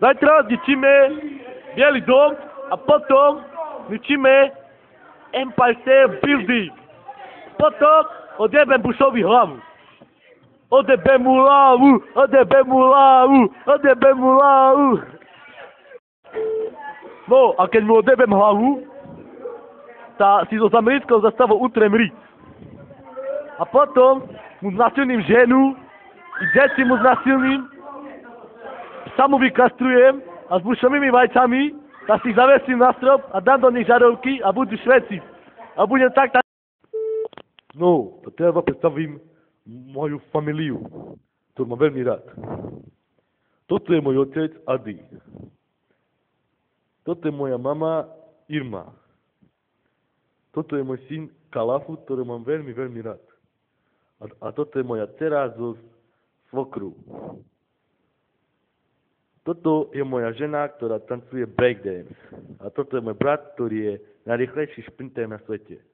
Zajtra zničíme Bielý dom a potom zničíme Empire State Building. Potom odjebem Bushovi hlavu. Odjebem mu hlavu, odjebem mu hlavu, odjebem mu hlavu. No, a keď mu odjebem hlavu, tak si zo americkou zastavou utrem rit. A potom mu znasilním ženu, i deti mu znasilním, sa mu vykastrujem a s bušovými vajcami, tak si ich zavesím na strop a dám do nich žarovky a budú šveciť. A budem tak... No, to teraz vám predstavím moju familiu, ktorú mám veľmi rád. Toto je môj otec Adi. Toto je moja mama Irma. Toto je môj syn Kalafu, ktorý mám veľmi, veľmi rád. A toto je moja dcera zo svokru. Toto je moja žena, ktorá tancuje breakdance. A toto je môj brat, ktorý je najrýchlejší šprinter na svete.